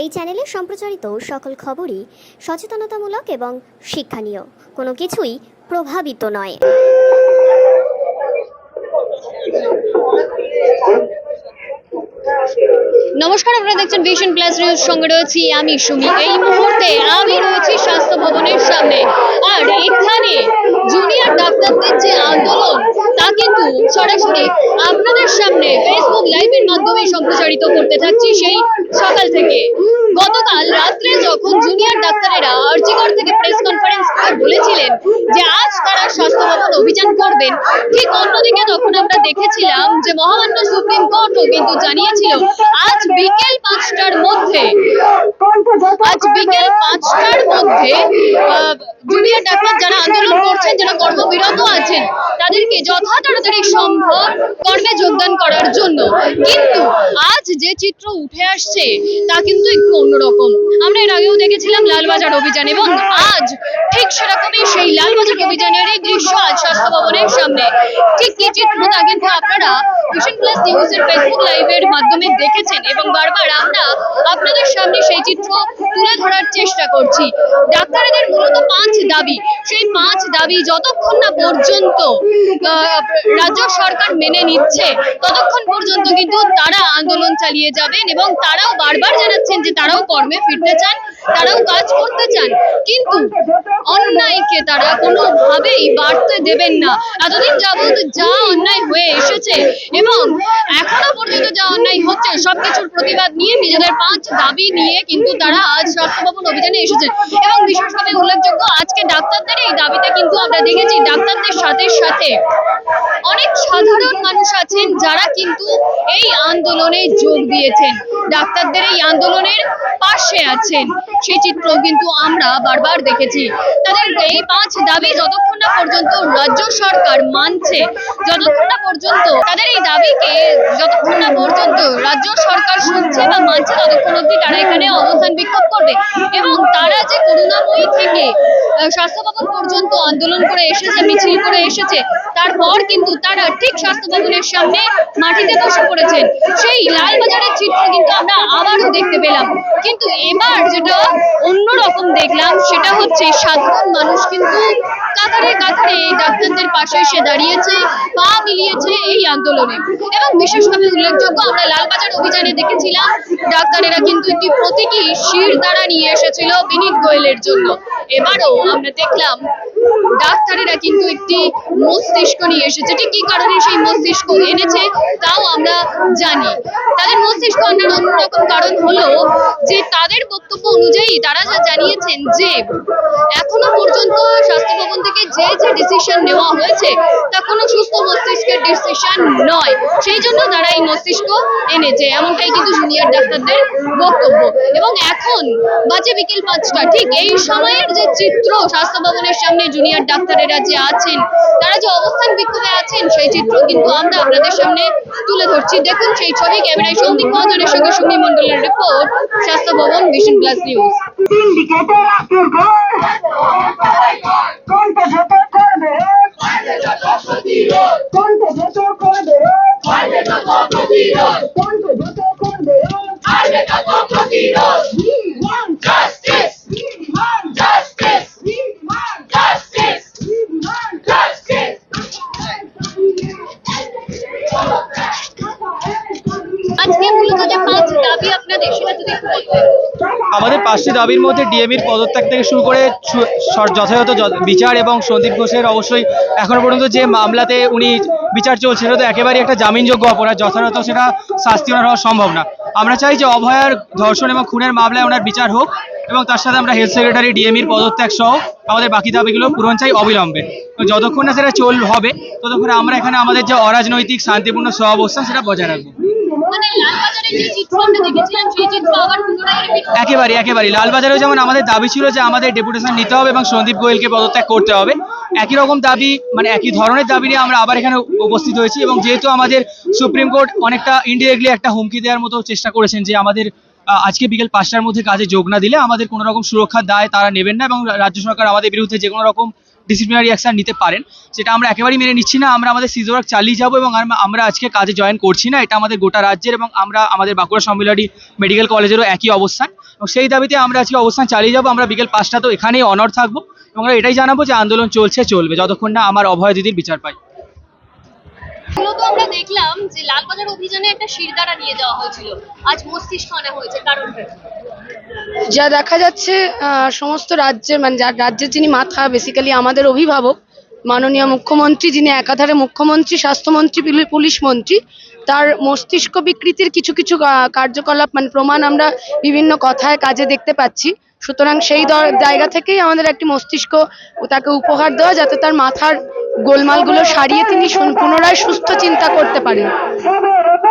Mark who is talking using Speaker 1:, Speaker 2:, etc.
Speaker 1: এই চ্যানেলে সম্প্রচারিত সকল খবরই সচেতনতামূলক এবং শিক্ষণীয়, কোনো কিছুই প্রভাবিত নয়।
Speaker 2: নমস্কার, আপনারা দেখছেন ভিশন প্লাস নিউজ, সঙ্গে রয়েছি আমি সুমি। এই মুহূর্তে আমি রয়েছি স্বাস্থ্য ভবনের সামনে, আর এখানে জুনিয়র ডাক্তারদের যে আন্দোলন তা কিন্তু সরাসরি আপনাদের সামনে ফেসবুক লাইভের মাধ্যমে সম্প্রচারিত করতে থাকছি সেই সকাল থেকে। গতকাল রাত্রে যখন জুনিয়র ডাক্তারেরা আরজিকর থেকে প্রেস কনফারেন্স করে বলেছিলেন যে আজ তারা স্বাস্থ্য ভবন অভিযান করবেন, ঠিক অন্যদিকে তখন আমরা দেখেছিলাম যে মহামান্য সুপ্রিম কোর্টও কিন্তু জানিয়েছিল আজ বিকেল 5টার মধ্যে জুনিয়র ডাক্তার যারা আন্দোলন করছেন, যারা কর্মবিরত আছেন, তাদেরকে যথা তাড়াতাড়ি সম্ভব কর্মে যোগদান করার জন্য। কিন্তু আজ যে চিত্র উঠে আসছে তা কিন্তু একটু অন্যরকম। আমরা এর আগেও দেখেছিলাম লালবাজার অভিযান, এবং আজ ঠিক সেরকমই সেই লালবাজার অভিযানের এই দৃশ্য আজ স্বাস্থ্য ভবনের সামনে। ঠিক কি চিত্র তা কিন্তু আপনারা ভিশন প্লাস নিউজের ফেসবুক লাইভের মাধ্যমে দেখেছেন, এবং বারবার আমরা আপনাদের সামনে সেই চিত্র তুলে ধরার চেষ্টা করছি। ডাক্তারদের মূলত 5 দাবি, সেই 5 দাবি যতক্ষণ না পর্যন্ত রাজ্য সরকার মেনে নিচ্ছে ততক্ষণ পর্যন্ত কিন্তু তারা আন্দোলন চালিয়ে যাবেন, এবং তারাও বারবার জানাচ্ছেন যে তারাও কর্মে ফিরতে চান, তারাও কাজ করতে চান, কিন্তু অন্যায়কে তারা কোনোভাবেই বাড়তে দেবেন না। এতদিন যাবত যা অন্যায় হয়ে এসেছে এবং এখনো পর্যন্ত যা অন্যায় হচ্ছে সবকিছুর প্রতিবাদ নিয়ে নিজেদের 5 দাবি নিয়ে কিন্তু তারা আজ স্বাস্থ্য ভবন অভিযানে এসেছেন। এবং বিশেষভাবে উল্লেখযোগ্য, আজকে ডাক্তারদের এই দাবিতে কিন্তু আমরা দেখেছি ডাক্তারদের সাথে সাথে অনেক সাধারণ মানুষ আছেন যারা কিন্তু এই আন্দোলনে যোগ দিয়েছেন, ডাক্তারদের এই আন্দোলনের পাশে আছেন। সেই চিত্র কিন্তু আমরা বারবার দেখেছি। তাদের এই 5 দাবি যতক্ষণ না পর্যন্ত রাজ্য সরকার মানছে, যতক্ষণ না পর্যন্ত তাদের এই দাবিকে যতক্ষণ না পর্যন্ত রাজ্য সরকার শুনছে বা মানছে, ততক্ষণ অবধি তারা এখানে অবস্থান বিক্ষোভ করবে। এবং তারা যে করুণাময়ী থেকে স্বাস্থ্য ভবন পর্যন্ত আন্দোলন করে এসেছে, মিছিল করে এসেছে, তারপর কিন্তু তারা ঠিক স্বাস্থ্য ভবনের সামনে মাটিতে বসে পড়েছেন। সেই লালবাজারের চিত্র কিন্তু আমরা আবারও দেখতে পেলাম, কিন্তু এবার যেটা অন্যরকম দেখলাম সেটা হচ্ছে সাধারণ মানুষ কিন্তু কাতারে কাতারে ডাক্তারদের পাশে এসে দাঁড়িয়েছে, পা মিলিয়েছে এই আন্দোলনে। এবং বিশেষভাবে উল্লেখযোগ্য, আমরা লালবাজার অভিযানে দেখেছিলাম ডাক্তারেরা কিন্তু একটি প্রতীকী শিরদাঁড়া নিয়ে এসেছিল বিনীত গোয়েলের জন্য। এবারও আমরা দেখলাম ডাক্তারেরা কিন্তু একটি মস্তিষ্ক নিয়ে এসেছে। ঠিক কি কারণে সেই মস্তিষ্ক এনেছে তাও আমরা জানি। তাদের মস্তিষ্ক আনার অন্যরকম কারণ হলো যে তাদের বক্তব্য অনুযায়ী তারা যা জানিয়েছেন যে এখনো পর্যন্ত স্বাস্থ্য ভবন থেকে যে ডিসিশন নেওয়া হয়েছে তা কোনো সুস্থ মস্তিষ্কের ডিসিশন নয়, সেই জন্য তারা এই মস্তিষ্ক এনেছে, এমনটাই কিন্তু জুনিয়র ডাক্তারদের বক্তব্য। এবং এখন বাজে বিকেল 5টা, ঠিক এই সময়ের যে চিত্র স্বাস্থ্য ভবনের সামনে জুনিয়র ডাক্তারেরা যে আছেন, তারা যে অবস্থান বিক্ষোভে আছেন, সেই চিত্র কিন্তু আমরা আপনাদের সামনে তুলে ধরছি। দেখুন সেই ছবি। ক্যামেরায় সৌমিক মহাজনের সঙ্গে সুমি মন্ডলের রিপোর্ট, স্বাস্থ্য ভবন, ভিশন প্লাস নিউজ। আজকে মূলত যে 5 দাবি আপনাদের, সেটা যদি একটু বলতেন।
Speaker 3: আমাদের 5টি দাবির মধ্যে ডিএমির পদত্যাগ থেকে শুরু করে যথাযথ বিচার, এবং সন্দীপ ঘোষের অবশ্যই এখনো পর্যন্ত যে মামলাতে উনি বিচার চলছে সেটা তো একেবারেই একটা জামিনযোগ্য অপরাধ, যথাযথ সেটা শাস্তি ওনার হওয়া সম্ভব না। আমরা চাই যে অভয়ার ধর্ষণ এবং খুনের মামলায় ওনার বিচার হোক, এবং তার সাথে আমরা হেলথ সেক্রেটারি ডিএমির পদত্যাগ সহ আমাদের বাকি দাবিগুলো পূরণ চাই অবিলম্বে। যতক্ষণ না সেটা হবে ততক্ষণ আমরা এখানে আমাদের যে অরাজনৈতিক শান্তিপূর্ণ সহাবস্থান সেটা বজায় রাখবো। একেবারে লালবাজারেও যেমন আমাদের দাবি ছিল যে আমাদের ডেপুটেশন নিতে হবে এবং সন্দীপ গোয়েলকে পদত্যাগ করতে হবে, একই রকম দাবি, মানে একই ধরনের দাবি নিয়ে আমরা আবার এখানে উপস্থিত হয়েছি। এবং যেহেতু আমাদের সুপ্রিম কোর্ট অনেকটা ইনডিরেক্টলি একটা হুমকি দেওয়ার মতো চেষ্টা করেছেন যে আমাদের আজকে বিকেল 5টার মধ্যে কাজে যোগ না দিলে আমাদের কোনো রকম সুরক্ষার দায় তারা নেবেন না, এবং রাজ্য সরকার আমাদের বিরুদ্ধে যে কোনো রকম ডিসিপ্লিনারি অ্যাকশন নিতে পারেন, সেটা আমরা একেবারেই মেনে নিচ্ছি না। আমরা আমাদের সিজ ওয়ার্ক চালিয়ে যাবো, এবং আমরা আজকে কাজে জয়েন করছি না, এটা আমাদের গোটা রাজ্যের এবং আমরা আমাদের বাঁকুড়া সম্মিলনী মেডিকেল কলেজেরও একই অবস্থান। এবং সেই দাবিতে আমরা আজকে অবস্থান চালিয়ে যাবো। আমরা বিকেল 5টা তো এখানেই অনড় থাকবো এবং আমরা এটাই জানাবো যে আন্দোলন চলবে যতক্ষণ না আমার অভয়া দিদির বিচার পাই।
Speaker 2: মূলত আমরা দেখলাম যে লালবাজার অভিযানে একটা শিরদাঁড়া নিয়ে যাওয়া হয়েছিল, আজ মস্তিষ্ক আনা হয়েছে, কারণটা কি?
Speaker 4: যা দেখা যাচ্ছে সমস্ত রাজ্যের মানে রাজ্যের যিনি মাথা, বেসিক্যালি আমাদের অভিভাবক মাননীয় মুখ্যমন্ত্রী, যিনি একাধারে মুখ্যমন্ত্রী, স্বাস্থ্যমন্ত্রী, পুলিশ মন্ত্রী, তার মস্তিষ্ক বিকৃতির কিছু কিছু কার্যকলাপ মানে প্রমাণ আমরা বিভিন্ন কথায় কাজে দেখতে পাচ্ছি। সুতরাং সেই জায়গা থেকেই আমাদের একটি মস্তিষ্ক তাকে উপহার দেওয়া, যাতে তার মাথার গোলমালগুলো সারিয়ে তিনি পুনরায় সুস্থ চিন্তা করতে পারেন।